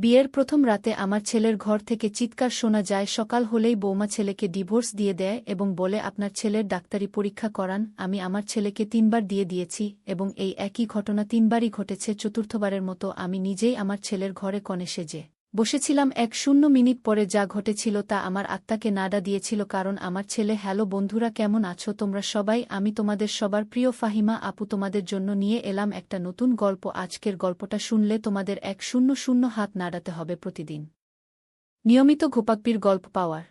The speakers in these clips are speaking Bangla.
বিয়ের প্রথম রাতে আমার ছেলের ঘর থেকে চিৎকার শোনা যায়। সকাল হলেই বৌমা ছেলেকে ডিভোর্স দিয়ে দেয় এবং বলে আপনার ছেলের ডাক্তারি পরীক্ষা করান। আমি আমার ছেলেকে 3বার দিয়ে দিয়েছি এবং এই একই ঘটনা 3বারই ঘটেছে। চতুর্থবারের মতো আমি নিজেই আমার ছেলের ঘরে কনে সেজে বসেছিলাম। 1-0 মিনিট পরে যা ঘটেছিল তা আমার আত্মাকে নাড়া দিয়েছিল। কারণ আমার ছেলে হ্যালো বন্ধুরা, কেমন আছো তোমরা সবাই? আমি তোমাদের সবার প্রিয় ফাহিমা আপু তোমাদের জন্য নিয়ে এলাম একটা নতুন গল্প। আজকের গল্পটা শুনলে তোমাদের 100 হাত নাড়াতে হবে প্রতিদিন নিয়মিত ঘুপাকপির গল্প পাওয়ার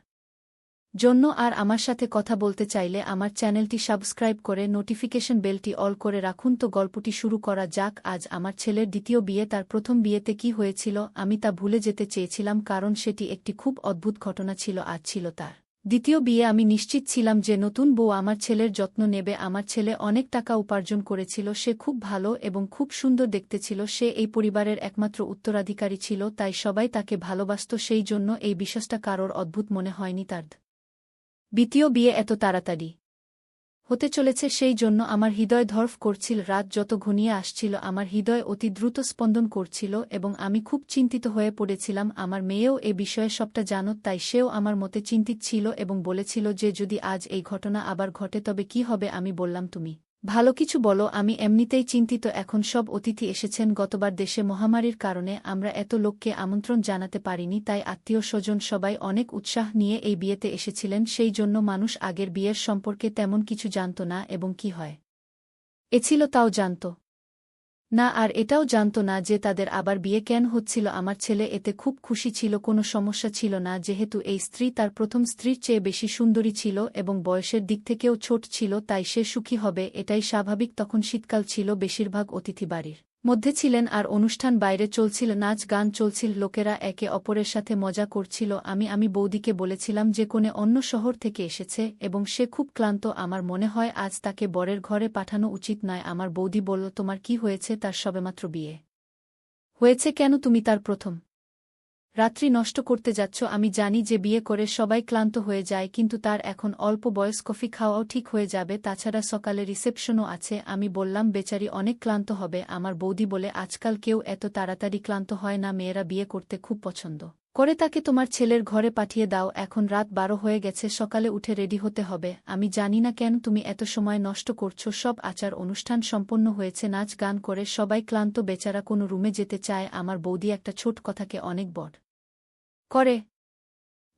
জন্য। আর আমার সাথে কথা বলতে চাইলে আমার চ্যানেলটি সাবস্ক্রাইব করে নোটিফিকেশন বেলটি অল করে রাখুন। তো গল্পটি শুরু করা যাক। আজ আমার ছেলের দ্বিতীয় বিয়ে। তার প্রথম বিয়েতে কি হয়েছিল আমি তা ভুলে যেতে চেয়েছিলাম, কারণ সেটি একটি খুব অদ্ভুত ঘটনা ছিল। আজ ছিল তার দ্বিতীয় বিয়ে। আমি নিশ্চিত ছিলাম যে নতুন বউ আমার ছেলের যত্ন নেবে। আমার ছেলে অনেক টাকা উপার্জন করেছিল, সে খুব ভালো এবং খুব সুন্দর দেখতে ছিল। সে এই পরিবারের একমাত্র উত্তরাধিকারী ছিল, তাই সবাই তাকে ভালোবাসত। সেই জন্য এই বিশ্বাসটা কারোর অদ্ভুত মনে হয়নি। তার দ্বিতীয় বিয়ে এত তাড়াতাড়ি হতে চলেছে সেই জন্য আমার হৃদয় ধড়ফ করছিল। রাত যত ঘনিয়ে আসছিল আমার হৃদয় অতি দ্রুত স্পন্দন করছিল এবং আমি খুব চিন্তিত হয়ে পড়েছিলাম। আমার মেয়েও এ বিষয়ে সবটা জানত, তাই সেও আমার মতে চিন্তিত ছিল এবং বলেছিল যে যদি আজ এই ঘটনা আবার ঘটে তবে কি হবে। আমি বললাম তুমি ভালো কিছু বলো, আমি এমনিতেই চিন্তিত। এখন সব অতিথি এসেছেন। গতবার দেশে মহামারীর কারণে আমরা এত লোককে আমন্ত্রণ জানাতে পারিনি, তাই আত্মীয় স্বজন সবাই অনেক উৎসাহ নিয়ে এই বিয়েতে এসেছিলেন। সেই জন্য মানুষ আগের বিয়ের সম্পর্কে তেমন কিছু জানত না এবং কি হয় এছিল তাও জানত না, আর এটাও জানত না যে তাদের আবার বিয়ে কেন হচ্ছিল। আমার ছেলে এতে খুব খুশি ছিল, কোনো সমস্যা ছিল না, যেহেতু এই স্ত্রী তার প্রথম স্ত্রীর চেয়ে বেশি সুন্দরী ছিল এবং বয়সের দিক থেকেও ছোট ছিল, তাই সে সুখী হবে এটাই স্বাভাবিক। তখন শীতকাল ছিল, বেশিরভাগ অতিথি বাড়ির মধ্যে ছিলেন আর অনুষ্ঠান বাইরে চলছিল, নাচ গান চলছিল, লোকেরা একে অপরের সাথে মজা করছিল। আমি বৌদিকে বলেছিলাম যে কোনে অন্য শহর থেকে এসেছে এবং সে খুব ক্লান্ত, আমার মনে হয় আজ তাকে বরের ঘরে পাঠানো উচিত নয়। আমার বৌদি বলল তোমার কি হয়েছে, তার সবেমাত্র বিয়ে হয়েছে, কেন তুমি তার প্রথম রাত্রি নষ্ট করতে যাচ্ছ? আমি জানি যে বিয়ে করে সবাই ক্লান্ত হয়ে যায়, কিন্তু তার এখন অল্প বয়স, কফি খাওয়াও ঠিক হয়ে যাবে, তাছাড়া সকালে রিসেপশনও আছে। আমি বললাম বেচারি অনেক ক্লান্ত হবে। আমার বৌদি বলে আজকাল কেউ এত তাড়াতাড়ি ক্লান্ত হয় না, মেয়েরা বিয়ে করতে খুব পছন্দ করে, তাকে তোমার ছেলের ঘরে পাঠিয়ে দাও। এখন রাত 12 হয়ে গেছে, সকালে উঠে রেডি হতে হবে। আমি জানি না কেন তুমি এত সময় নষ্ট করছো। সব আচার অনুষ্ঠান সম্পন্ন হয়েছে, নাচ গান করে সবাই ক্লান্ত, বেচারা কোনো রুমে যেতে চায়। আমার বৌদি একটা ছোট কথাকে অনেক বড় করে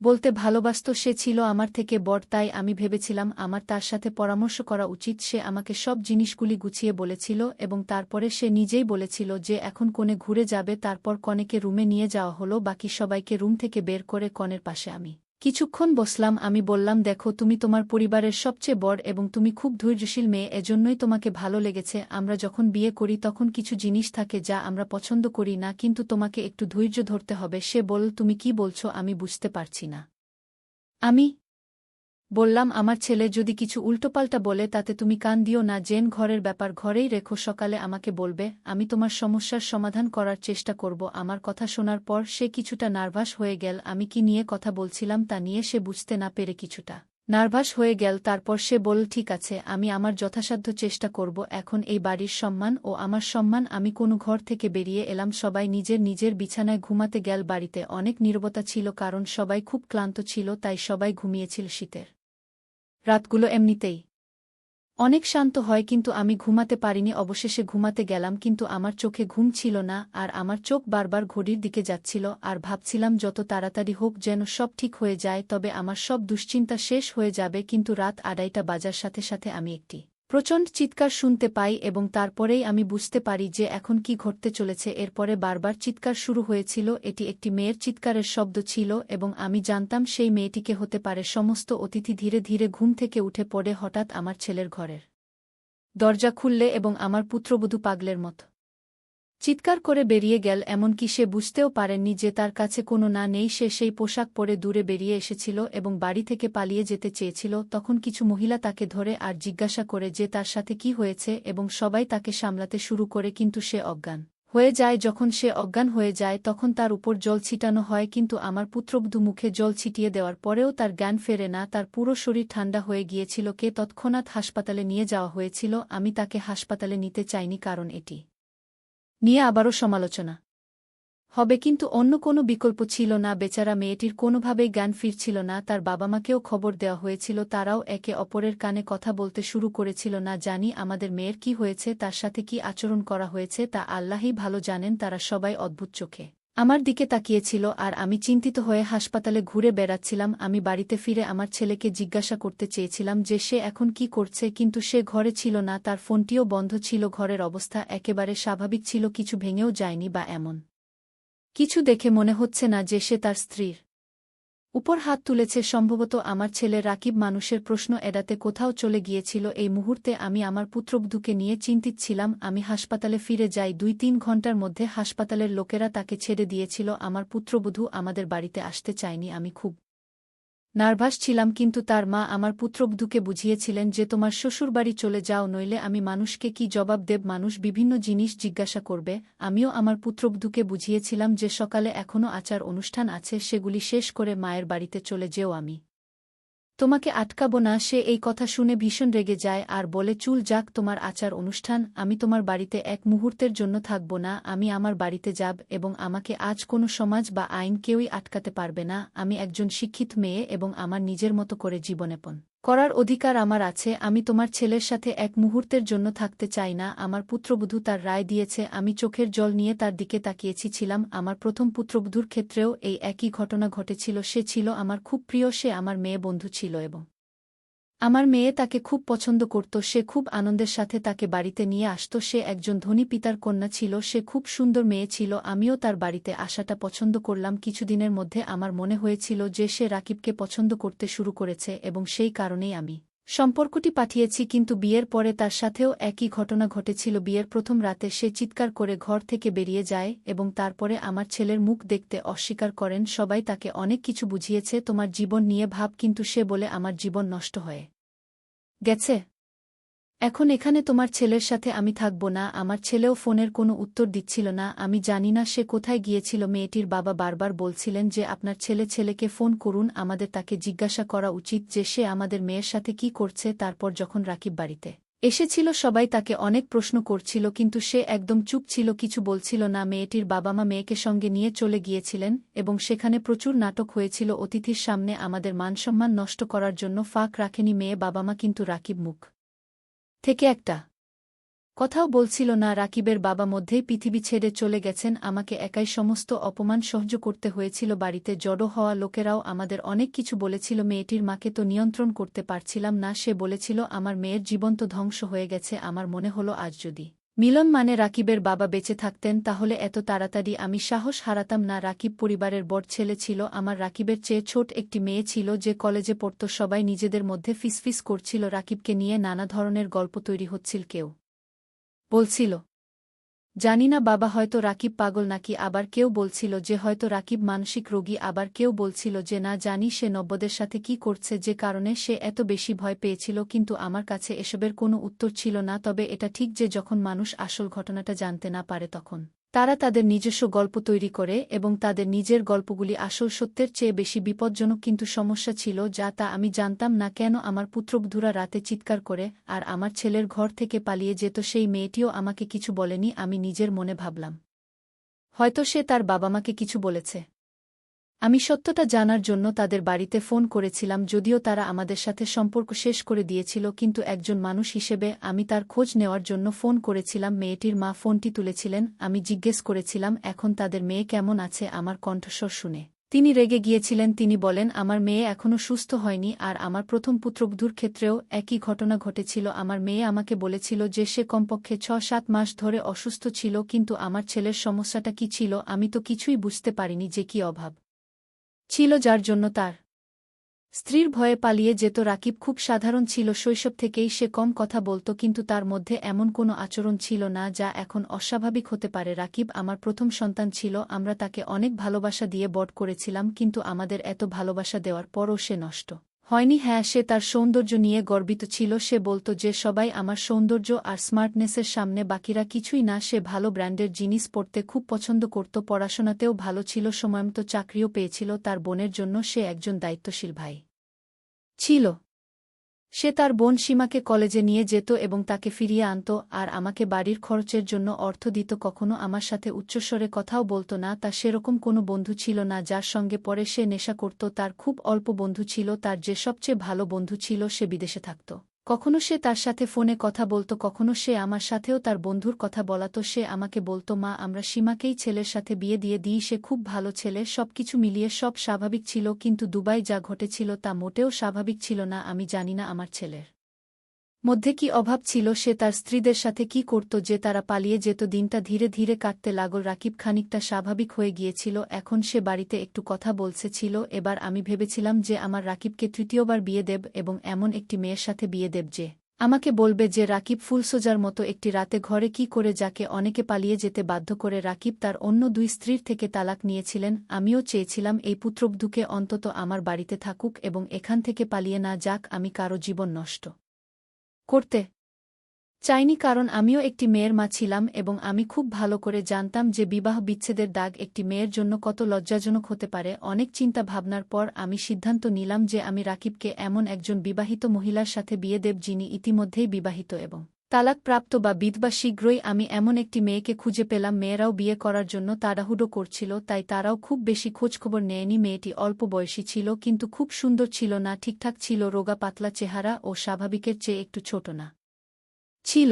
বলতে ভালোবাসত। সে ছিল আমার থেকে বড়, তাই আমি ভেবেছিলাম আমার তার সাথে পরামর্শ করা উচিত। সে আমাকে সব জিনিসগুলি গুছিয়ে বলেছিল এবং তারপরে সে নিজেই বলেছিল যে এখন কনে ঘুরে যাবে। তারপর কনেকে রুমে নিয়ে যাওয়া হলো, বাকি সবাইকে রুম থেকে বের করে কনের পাশে আমি কিছুক্ষণ বসলাম। আমি বললাম দেখো, তুমি তোমার পরিবারের সবচেয়ে বড় এবং তুমি খুব ধৈর্যশীল মেয়ে, এজন্যই তোমাকে ভালো লেগেছে। আমরা যখন বিয়ে করি তখন কিছু জিনিস থাকে যা আমরা পছন্দ করি না, কিন্তু তোমাকে একটু ধৈর্য ধরতে হবে। সে বলল তুমি কি বলছো, আমি বুঝতে পারছি না। আমি বললাম আমার ছেলে যদি কিছু উল্টোপাল্টা বলে তাতে তুমি কান দিও না। জেন ঘরের ব্যাপার ঘরেই রেখো, সকালে আমাকে বলবে, আমি তোমার সমস্যার সমাধান করার চেষ্টা করব। আমার কথা শোনার পর সে কিছুটা নার্ভাস হয়ে গেল। আমি কি নিয়ে কথা বলছিলাম তা নিয়ে সে বুঝতে না পেরে কিছুটা নার্ভাস হয়ে গেল। তারপর সে বলল ঠিক আছে, আমি আমার যথাসাধ্য চেষ্টা করব। এখন এই বাড়ির সম্মান ও আমার সম্মান। আমি কোনো ঘর থেকে বেরিয়ে এলাম, সবাই নিজের নিজের বিছানায় ঘুমাতে গেল। বাড়িতে অনেক নীরবতা ছিল, কারণ সবাই খুব ক্লান্ত ছিল, তাই সবাই ঘুমিয়েছিল। শীতের রাতগুলো এমনিতেই অনেক শান্ত হয়, কিন্তু আমি ঘুমাতে পারিনি। অবশেষে ঘুমাতে গেলাম, কিন্তু আমার চোখে ঘুম ছিল না, আর আমার চোখ বারবার ঘড়ির দিকে যাচ্ছিল আর ভাবছিলাম যত তাড়াতাড়ি হোক যেন সব ঠিক হয়ে যায়, তবে আমার সব দুশ্চিন্তা শেষ হয়ে যাবে। কিন্তু রাত 2:30 বাজার সাথে সাথে আমি একটি প্রচণ্ড চিৎকার শুনতে পাই এবং তারপরেই আমি বুঝতে পারি যে এখন কি ঘটতে চলেছে। এরপরে বারবার চিৎকার শুরু হয়েছিল, এটি একটি মেয়ের চিৎকারের শব্দ ছিল এবং আমি জানতাম সেই মেয়েটিকে হতে পারে। সমস্ত অতিথি ধীরে ধীরে ঘুম থেকে উঠে পড়ে। হঠাৎ আমার ছেলের ঘরের দরজা খুললে এবং আমার পুত্রবধূ পাগলের মতো চিৎকার করে বেরিয়ে গেল, এমনকি সে বুঝতেও পারেননি যে তার কাছে কোনো না নেই। সে সেই পোশাক পরে দূরে বেরিয়ে এসেছিল এবং বাড়ি থেকে পালিয়ে যেতে চেয়েছিল। তখন কিছু মহিলা তাকে ধরে আর জিজ্ঞাসা করে যে তার সাথে কি হয়েছে এবং সবাই তাকে সামলাতে শুরু করে, কিন্তু সে অজ্ঞান হয়ে যায়। যখন সে অজ্ঞান হয়ে যায় তখন তার উপর জল ছিটানো হয়, কিন্তু আমার পুত্রবধূ মুখে জল ছিটিয়ে দেওয়ার পরেও তার জ্ঞান ফেরে না। তার পুরো শরীর ঠান্ডা হয়ে গিয়েছিল। কে তৎক্ষণাৎ হাসপাতালে নিয়ে যাওয়া হয়েছিল। আমি তাকে হাসপাতালে নিতে চাইনি, কারণ এটি নিয়ে আবারও সমালোচনা হবে, কিন্তু অন্য কোনো বিকল্প ছিল না। বেচারা মেয়েটির কোনোভাবেই জ্ঞান ফিরছিল না। তার বাবা মাকেও খবর দেওয়া হয়েছিল, তারাও একে অপরের কানে কথা বলতে শুরু করেছিল। না জানি আমাদের মেয়ের কি হয়েছে, তার সাথে কি আচরণ করা হয়েছে তা আল্লাহই ভালো জানেন। তারা সবাই অদ্ভুত চোখে আমার দিকে তাকিয়েছিল আর আমি চিন্তিত হয়ে হাসপাতালে ঘুরে বেড়াচ্ছিলাম। আমি বাড়িতে ফিরে আমার ছেলেকে জিজ্ঞাসা করতে চেয়েছিলাম যে সে এখন কি করছে, কিন্তু সে ঘরে ছিল না, তার ফোনটিও বন্ধ ছিল। ঘরের অবস্থা একেবারে স্বাভাবিক ছিল, কিছু ভেঙেও যায়নি বা এমন কিছু দেখে মনে হচ্ছে না যে সে তার স্ত্রীর উপর হাত তুলেছে। সম্ভবত আমার ছেলে রাকিব মানুষের প্রশ্ন এড়াতে কোথাও চলে গিয়েছিল। এই মুহূর্তে আমি আমার পুত্রবধূকে নিয়ে চিন্তিত ছিলাম। আমি হাসপাতালে ফিরে যাই। ২-৩ ঘণ্টার মধ্যে হাসপাতালের লোকেরা তাকে ছেড়ে দিয়েছিল। আমার পুত্রবধূ আমাদের বাড়িতে আসতে চায়নি। আমি খুব নার্ভাস ছিলাম, কিন্তু তার মা আমার পুত্রবধূকে বুঝিয়েছিলেন যে তোমার শ্বশুরবাড়ি চলে যাও, নইলে আমি মানুষকে কি জবাব দেব, মানুষ বিভিন্ন জিনিস জিজ্ঞাসা করবে। আমিও আমার পুত্রবধূকে বুঝিয়েছিলাম যে সকালে এখনও আচার অনুষ্ঠান আছে, সেগুলি শেষ করে মায়ের বাড়িতে চলে যেও, আমি তোমাকে আটকাবো না। সে এই কথা শুনে ভীষণ রেগে যায় আর বলে, চুল যাক, তোমার আচার অনুষ্ঠান, আমি তোমার বাড়িতে এক মুহূর্তের জন্য থাকব না। আমি আমার বাড়িতে যাব এবং আমাকে আজ কোনো সমাজ বা আইন কেউই আটকাতে পারবে না। আমি একজন শিক্ষিত মেয়ে এবং আমার নিজের মতো করে জীবনযাপন করার অধিকার আমার আছে। আমি তোমার ছেলের সাথে এক মুহূর্তের জন্য থাকতে চাই না। আমার পুত্রবধূ তার রায় দিয়েছে। আমি চোখের জল নিয়ে তার দিকে তাকিয়েছিলাম। আমার প্রথম পুত্রবধূর ক্ষেত্রেও এই একই ঘটনা ঘটেছিল। সে ছিল আমার খুব প্রিয়, সে আমার মেয়ে বন্ধু ছিল এবং আমার মেয়ে তাকে খুব পছন্দ করত। সে খুব আনন্দের সাথে তাকে বাড়িতে নিয়ে আসত। সে একজন ধনী পিতার কন্যা ছিল, সে খুব সুন্দর মেয়ে ছিল। আমিও তার বাড়িতে আসাটা পছন্দ করলাম। কিছুদিনের মধ্যে আমার মনে হয়েছিল যে সে রাকিবকে পছন্দ করতে শুরু করেছে এবং সেই কারণেই আমি সম্পর্কটি পাঠিয়েছি। কিন্তু বিয়ের পরে তার সাথেও একই ঘটনা ঘটেছিল। বিয়ের প্রথম রাতে সে চিৎকার করে ঘর থেকে বেরিয়ে যায় এবং তারপরে আমার ছেলের মুখ দেখতে অস্বীকার করেন। সবাই তাকে অনেক কিছু বুঝিয়েছে, তোমার জীবন নিয়ে ভাব, কিন্তু সে বলে আমার জীবন নষ্ট হয়ে গেছে, এখন এখানে তোমার ছেলের সাথে আমি থাকব না। আমার ছেলেও ফোনের কোনো উত্তর দিচ্ছিল না। আমি জানি না সে কোথায় গিয়েছিল। মেয়েটির বাবা বারবার বলছিলেন যে আপনার ছেলেকে ফোন করুন, আমাদের তাকে জিজ্ঞাসা করা উচিত যে সে আমাদের মেয়ের সাথে কি করছে। তারপর যখন রাকিব বাড়িতে এসেছিল সবাই তাকে অনেক প্রশ্ন করছিল, কিন্তু সে একদম চুপ ছিল, কিছু বলছিল না। মেয়েটির বাবা মা মেয়েকে সঙ্গে নিয়ে চলে গিয়েছিলেন এবং সেখানে প্রচুর নাটক হয়েছিল অতিথির সামনে আমাদের মানসম্মান নষ্ট করার জন্য। ফাঁক রাখেনি মেয়ে বাবা মা, কিন্তু রাকিব মুখ থেকে একটা কথাও বলছিল না। রাকিবের বাবা মধ্যেই পৃথিবী ছেড়ে চলে গেছেন। আমাকে একাই সমস্ত অপমান সহ্য করতে হয়েছিল। বাড়িতে জড়ো হওয়া লোকেরাও আমাদের অনেক কিছু বলেছিল। মেয়েটির মাকে তো নিয়ন্ত্রণ করতে পারছিলাম না। সে বলেছিল আমার মেয়ের জীবন তো ধ্বংস হয়ে গেছে। আমার মনে হলো আজ যদি মিলন মানে রাকিবের বাবা বেঁচে থাকতেন তাহলে এত তাড়াতাড়ি আমি সাহস হারাতাম না। রাকিব পরিবারের বড় ছেলে ছিল। আমার রাকিবের চেয়ে ছোট একটি মেয়ে ছিল যে কলেজে পড়ত। সবাই নিজেদের মধ্যে ফিসফিস করছিল, রাকিবকে নিয়ে নানা ধরনের গল্প তৈরি হচ্ছিল। কেউ বলছিল জানি না বাবা, হয়তো রাকিব পাগল নাকি, আবার কেউ বলছিল যে হয়তো রাকিব মানসিক রোগী, আবার কেউ বলছিল যে না জানি সে নব্বদের সাথে কি করছে, যে কারণে সে এত বেশি ভয় পেয়েছিল। কিন্তু আমার কাছে এসবের কোনো উত্তর ছিল না। তবে এটা ঠিক যে যখন মানুষ আসল ঘটনাটা জানতে না পারে তখন তারা তাদের নিজস্ব গল্প তৈরি করে এবং তাদের নিজের গল্পগুলি আসল সত্যের চেয়ে বেশি বিপজ্জনক। কিন্তু সমস্যা ছিল তা আমি জানতাম না কেন আমার পুত্রবধূরা রাতে চিৎকার করে আর আমার ছেলের ঘর থেকে পালিয়ে যেত। সেই মেয়েটিও আমাকে কিছু বলেনি। আমি নিজের মনে ভাবলাম হয়তো সে তার বাবা মাকে কিছু বলেছে। আমি সত্যটা জানার জন্য তাদের বাড়িতে ফোন করেছিলাম, যদিও তারা আমাদের সাথে সম্পর্ক শেষ করে দিয়েছিল। কিন্তু একজন মানুষ হিসেবে আমি তার খোঁজ নেওয়ার জন্য ফোন করেছিলাম। মেয়েটির মা ফোনটি তুলেছিলেন। আমি জিজ্ঞেস করেছিলাম এখন তাদের মেয়ে কেমন আছে। আমার কণ্ঠস্বর শুনে তিনি রেগে গিয়েছিলেন। তিনি বলেন আমার মেয়ে এখনও সুস্থ হয়নি। আর আমার প্রথম পুত্রবধূর ক্ষেত্রেও একই ঘটনা ঘটেছিল। আমার মেয়ে আমাকে বলেছিল যে সে কমপক্ষে ৬-৭ মাস ধরে অসুস্থ ছিল। কিন্তু আমার ছেলের সমস্যাটা কি ছিল আমি তো কিছুই বুঝতে পারিনি, যে কি অভাব ছিল যার জন্য তার স্ত্রীর ভয়ে পালিয়ে যেত। রাকিব খুব সাধারণ ছিল, শৈশব থেকেই সে কম কথা বলত, কিন্তু তার মধ্যে এমন কোনো আচরণ ছিল না যা এখন অস্বাভাবিক হতে পারে। রাকিব আমার প্রথম সন্তান ছিল। আমরা তাকে অনেক ভালোবাসা দিয়ে বড় করেছিলাম, কিন্তু আমাদের এত ভালোবাসা দেওয়ার পরও সে নষ্ট হয়নি। হ্যাঁ, সে তার সৌন্দর্য নিয়ে গর্বিত ছিল। সে বলত যে সবাই আমার সৌন্দর্য আর স্মার্টনেসের সামনে বাকিরা কিছুই না। সে ভালো ব্র্যান্ডের জিনিস পরতে খুব পছন্দ করত, পড়াশোনাতেও ভালো ছিল, সময়মতো চাকরিও পেয়েছিল। তার বোনের জন্য সে একজন দায়িত্বশীল ভাই ছিল। সে তার বোন সীমাকে কলেজে নিয়ে যেত এবং তাকে ফিরিয়ে আনত আর আমাকে বাড়ির খরচের জন্য অর্থ দিত। কখনো আমার সাথে উচ্চস্বরে কথাও বলত না। তা সেরকম কোনো বন্ধু ছিল না যার সঙ্গে পরে সে নেশা করত। তার খুব অল্প বন্ধু ছিল। তার যে সবচেয়ে ভালো বন্ধু ছিল সে বিদেশে থাকত। কখনো সে তার সাথে ফোনে কথা বলত, কখনো সে আমার সাথেও তার বন্ধুর কথা বলাত। সে আমাকে বলত, মা আমরা সীমাকেই ছেলের সাথে বিয়ে দিয়ে দিই, সে খুব ভালো ছেলে। সবকিছু মিলিয়ে সব স্বাভাবিক ছিল, কিন্তু দুবাই যা ঘটেছিল তা মোটেও স্বাভাবিক ছিল না। আমি জানি না আমার ছেলের মধ্যে কি অভাব ছিল, সে তার স্ত্রীদের সাথে কি করত যে তারা পালিয়ে যেত। দিনটা ধীরে ধীরে কাটতে লাগল। রাকিব খানিকটা স্বাভাবিক হয়ে গিয়েছিল। এখন সে বাড়িতে একটু কথা বলছে ছিল। এবার আমি ভেবেছিলাম যে আমার রাকিবকে তৃতীয়বার বিয়ে দেব এবং এমন একটি মেয়ের সাথে বিয়ে দেব যে আমাকে বলবে যে রাকিব ফুলসোজার মতো একটি রাতে ঘরে কি করে যাকে অনেকে পালিয়ে যেতে বাধ্য করে। রাকিব তার অন্য দুই স্ত্রীর থেকে তালাক নিয়েছিলেন। আমিও চেয়েছিলাম এই পুত্রবধূকে অন্তত আমার বাড়িতে থাকুক এবং এখান থেকে পালিয়ে না যাক। আমি কারো জীবন নষ্ট করতে চাইনি, কারণ আমিও একটি মেয়ের মা ছিলাম এবং আমি খুব ভালো করে জানতাম যে বিবাহ বিচ্ছেদের দাগ একটি মেয়ের জন্য কত লজ্জাজনক হতে পারে। অনেক চিন্তা ভাবনার পর আমি সিদ্ধান্ত নিলাম যে আমি রাকিবকে এমন একজন বিবাহিত মহিলার সাথে বিয়ে দেব যিনি ইতিমধ্যেই বিবাহিত এবং তালাকপ্রাপ্ত বা বিধবা। শীঘ্রই আমি এমন একটি মেয়েকে খুঁজে পেলাম। মেয়েরাও বিয়ে করার জন্য তাড়াহুড়ো করছিল, তাই তারাও খুব বেশি খোঁজখবর নেয়নি। মেয়েটি অল্প বয়সী ছিল, কিন্তু খুব সুন্দর ছিল না, ঠিকঠাক ছিল, রোগা পাতলা চেহারা ও স্বাভাবিকের চেয়ে একটু ছোট না ছিল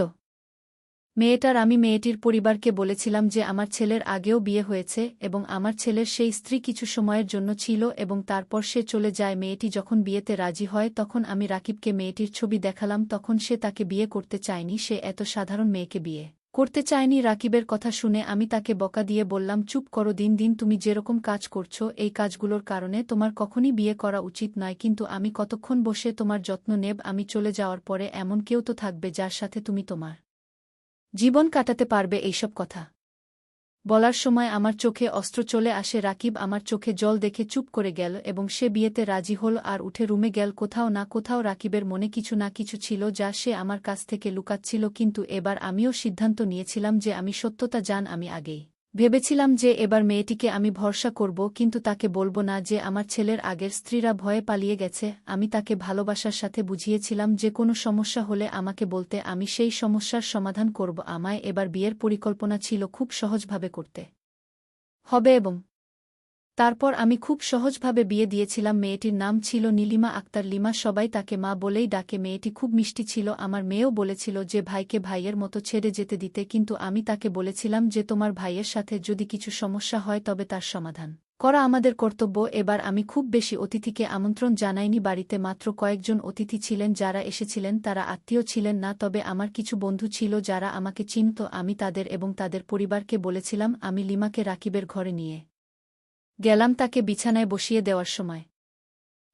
আমি মেয়েটির পরিবারকে বলেছিলাম যে আমার ছেলের আগেও বিয়ে হয়েছে এবং আমার ছেলের সেই স্ত্রী কিছু সময়ের জন্য ছিল এবং তারপর সে চলে যায়। মেয়েটি যখন বিয়েতে রাজি হয় তখন আমি রাকিবকে মেয়েটির ছবি দেখালাম। তখন সে তাকে বিয়ে করতে চায়নি, সে এত সাধারণ মেয়েকে বিয়ে করতে চায়নি। রাকিবের কথা শুনে আমি তাকে বকা দিয়ে বললাম, চুপ করো, দিন দিন তুমি যেরকম কাজ করছো এই কাজগুলোর কারণে তোমার কখনই বিয়ে করা উচিত নয়। কিন্তু আমি কতক্ষণ বসে তোমার যত্ন নেব? আমি চলে যাওয়ার পরে এমন কেউ তো থাকবে যার সাথে তুমি তোমার জীবন কাটাতে পারবে। এইসব কথা বলার সময় আমার চোখে অস্ত্র চলে আসে। রাকিব আমার চোখে জল দেখে চুপ করে গেল এবং সে বিয়েতে রাজি হল আর উঠে রুমে গেল। কোথাও না কোথাও রাকিবের মনে কিছু না কিছু ছিল যা সে আমার কাছ থেকে লুকাচ্ছিল। কিন্তু এবার আমিও সিদ্ধান্ত নিয়েছিলাম যে আমি সত্যতা জান। আমি আগেই ভেবেছিলাম যে এবার মেয়েটিকে আমি ভরসা করব, কিন্তু তাকে বলবো না যে আমার ছেলের আগের স্ত্রীরা ভয়ে পালিয়ে গেছে। আমি তাকে ভালোবাসার সাথে বুঝিয়েছিলাম যে কোনো সমস্যা হলে আমাকে বলতে, আমি সেই সমস্যার সমাধান করব। আমায় এবার বিয়ের পরিকল্পনা ছিল খুব সহজভাবে করতে হবে এবং তারপর আমি খুব সহজভাবে বিয়ে দিয়েছিলাম। মেয়েটির নাম ছিল নীলিমা আক্তার। লিমা, সবাই তাকে মা বলেই ডাকে। মেয়েটি খুব মিষ্টি ছিল। আমার মেয়েও বলেছিল যে ভাইকে ভাইয়ের মতো ছেড়ে যেতে দিতে, কিন্তু আমি তাকে বলেছিলাম যে তোমার ভাইয়ের সাথে যদি কিছু সমস্যা হয় তবে তার সমাধান করা আমাদের কর্তব্য। এবার আমি খুব বেশি অতিথিকে আমন্ত্রণ জানাইনি। বাড়িতে মাত্র কয়েকজন অতিথি ছিলেন। যারা এসেছিলেন তারা আত্মীয় ছিলেন না, তবে আমার কিছু বন্ধু ছিল যারা আমাকে চিনত। আমি তাদের এবং তাদের পরিবারকে বলেছিলাম। আমি লিমাকে রাকিবের ঘরে নিয়ে গেলাম। তাকে বিছানায় বসিয়ে দেওয়ার সময়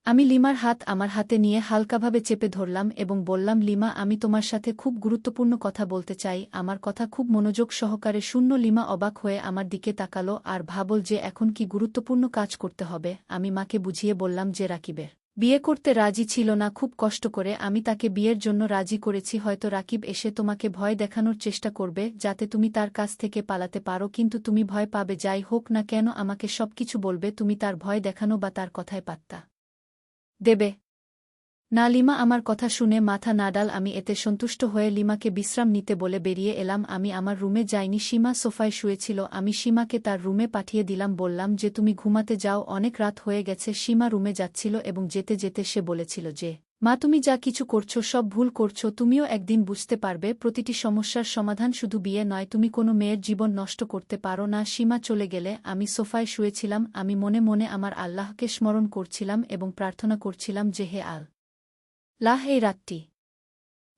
আমি লিমার হাত আমার হাতে নিয়ে হালকাভাবে চেপে ধরলাম এবং বললাম, লিমা, আমি তোমার সাথে খুব গুরুত্বপূর্ণ কথা বলতে চাই। আমার কথা খুব মনোযোগ সহকারে শূন্য। লিমা অবাক হয়ে আমার দিকে তাকালো আর ভাবল যে এখন কি গুরুত্বপূর্ণ কাজ করতে হবে। আমি মাকে বুঝিয়ে বললাম যে রাকিবের বিয়ে করতে রাজি ছিল না। খুব কষ্ট করে আমি তাকে বিয়ের জন্য রাজি করেছি। হয়তো রাকিব এসে তোমাকে ভয় দেখানোর চেষ্টা করবে যাতে তুমি তার কাছ থেকে পালাতে পারো, কিন্তু তুমি ভয় পাবে। যাই হোক না কেন আমাকে সবকিছু বলবে। তুমি তার ভয় দেখানো বা তার কথায় পাত্তা দেবে না। লিমা আমার কথা শুনে মাথা নাড়াল। আমি এতে সন্তুষ্ট হয়ে লিমাকে বিশ্রাম নিতে বলে বেরিয়ে এলাম। আমি আমার রুমে যাইনি। সীমা সোফায় শুয়েছিল। আমি সীমাকে তার রুমে পাঠিয়ে দিলাম। বললাম যে তুমি ঘুমাতে যাও, অনেক রাত হয়ে গেছে। সীমা রুমে যাচ্ছিল এবং যেতে যেতে সে বলেছিল যে মা, তুমি যা কিছু করছো সব ভুল করছো। তুমিও একদিন বুঝতে পারবে প্রতিটি সমস্যার সমাধান শুধু বিয়ে নয়। তুমি কোনো মেয়ের জীবন নষ্ট করতে পারো না। সীমা চলে গেলে আমি সোফায় শুয়েছিলাম। আমি মনে মনে আমার আল্লাহকে স্মরণ করছিলাম এবং প্রার্থনা করছিলাম যে হে আল্লাহ, এই রাতটি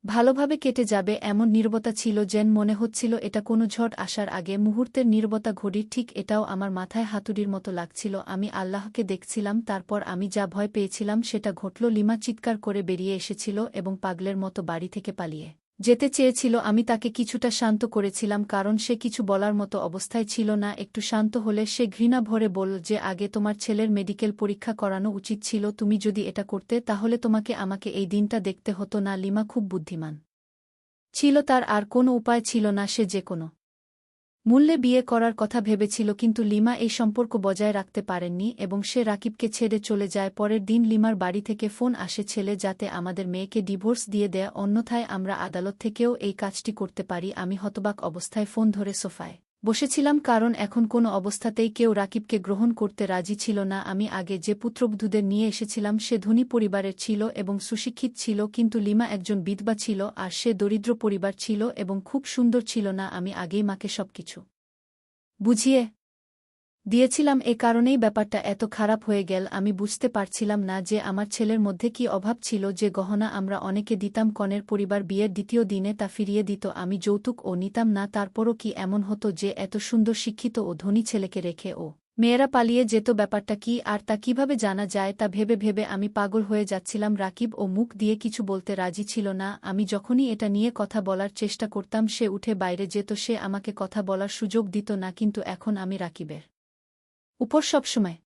ভালোভাবে কেটে যাবে। এমন নীরবতা ছিল যেন মনে হচ্ছিল এটা কোনো ঝড় আসার আগে মুহূর্তের নীরবতা। ঘড়ির ঠিক এটাও আমার মাথায় হাতুড়ির মতো লাগছিল। আমি আল্লাহকে দেখছিলাম। তারপর আমি যা ভয় পেয়েছিলাম সেটা ঘটল। লিমা চিৎকার করে বেরিয়ে এসেছিল এবং পাগলের মতো বাড়ি থেকে পালিয়ে যেতে চেয়েছিল। আমি তাকে কিছুটা শান্ত করেছিলাম, কারণ সে কিছু বলার মতো অবস্থায় ছিল না। একটু শান্ত হলে সে ঘৃণা ভরে বলল যে আগে তোমার ছেলের মেডিকেল পরীক্ষা করানো উচিত ছিল। তুমি যদি এটা করতে তাহলে তোমাকে আমাকে এই দিনটা দেখতে হতো না। লিমা খুব বুদ্ধিমান ছিল, তার আর কোনো উপায় ছিল না। সে যে কোনো মূল্যে বিয়ে করার কথা ভেবেছিল কিন্তু লিমা এই সম্পর্ক বজায় রাখতে পারেননি এবং সে রাকিবকে ছেড়ে চলে যায়। পরের দিন লিমার বাড়ি থেকে ফোন আসে ছেলে যাতে আমাদের মেয়েকে ডিভোর্স দিয়ে দেয়, অন্যথায় আমরা আদালত থেকেও এই কাজটি করতে পারি। আমি হতবাক অবস্থায় ফোন ধরে সোফায় বসেছিলাম কারণ এখন কোনো অবস্থাতেই কেউ রাকিবকে গ্রহণ করতে রাজি ছিল না। আমি আগে যে পুত্রবধূদের নিয়ে এসেছিলাম সে ধনী পরিবারের ছিল এবং সুশিক্ষিত ছিল, কিন্তু লিমা একজন বিধবা ছিল আর সে দরিদ্র পরিবার ছিল এবং খুব সুন্দর ছিল না। আমি আগেই মাকে সবকিছু বুঝিয়ে দিয়েছিলাম, এ কারণেই ব্যাপারটা এত খারাপ হয়ে গেল। আমি বুঝতে পারছিলাম না যে আমার ছেলের মধ্যে কি অভাব ছিল। যে গহনা আমরা অনেকে দিতাম কনের পরিবার বিয়ের দ্বিতীয় দিনে তা ফিরিয়ে দিত, আমি যৌতুক ও নিতাম না। তারপরও কি এমন হতো যে এত সুন্দর শিক্ষিত ও ধনী ছেলেকে রেখে ও মেয়েরা পালিয়ে যেত? ব্যাপারটা কি আর তা কিভাবে জানা যায় তা ভেবে ভেবে আমি পাগল হয়ে যাচ্ছিলাম। রাকিব ও মুখ দিয়ে কিছু বলতে রাজি ছিল না। আমি যখনই এটা নিয়ে কথা বলার চেষ্টা করতাম সে উঠে বাইরে যেত, সে আমাকে কথা বলার সুযোগ দিত না। কিন্তু এখন আমি রাকিবের উপর সবসময়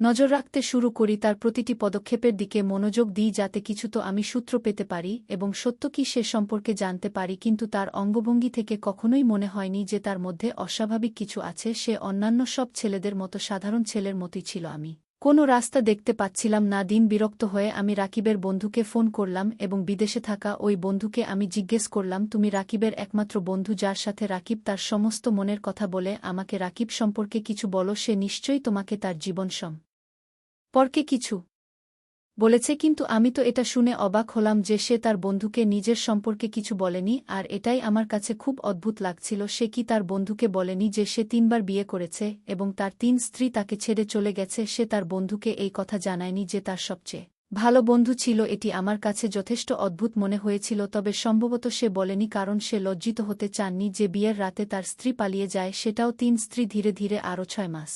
নজর রাখতে শুরু করি, তার প্রতিটি পদক্ষেপের দিকে মনোযোগ দিই যাতে কিছু তো আমি সূত্র পেতে পারি এবং সত্য কি সে সম্পর্কে জানতে পারি। কিন্তু তার অঙ্গভঙ্গি থেকে কখনোই মনে হয়নি যে তার মধ্যে অস্বাভাবিক কিছু আছে। সে অন্যান্য সব ছেলেদের মতো সাধারণ ছেলের মতোই ছিল। আমি কোনো রাস্তা দেখতে পাচ্ছিলাম না। দিন বিরক্ত হয়ে আমি রাকিবের বন্ধুকে ফোন করলাম এবং বিদেশে থাকা ওই বন্ধুকে আমি জিজ্ঞেস করলাম, তুমি রাকিবের একমাত্র বন্ধু যার সাথে রাকিব তার সমস্ত মনের কথা বলে, আমাকে রাকিব সম্পর্কে কিছু বলো। সে নিশ্চয়ই তোমাকে তার জীবন সম্পর্কে কিছু বলেছে। কিন্তু আমি তো এটা শুনে অবাক হলাম যে সে তার বন্ধুকে নিজের সম্পর্কে কিছু বলেনি, আর এটাই আমার কাছে খুব অদ্ভুত লাগছিল। সে কি তার বন্ধুকে বলেনি যে সে 3বার বিয়ে করেছে এবং তার 3 স্ত্রী তাকে ছেড়ে চলে গেছে? সে তার বন্ধুকে এই কথা জানায়নি যে তার সবচেয়ে ভালো বন্ধু ছিল। এটি আমার কাছে যথেষ্ট অদ্ভুত মনে হয়েছিল, তবে সম্ভবত সে বলেনি কারণ সে লজ্জিত হতে চাননি যে বিয়ের রাতে তার স্ত্রী পালিয়ে যায়, সেটাও 3 স্ত্রী। ধীরে ধীরে আরও 6 মাস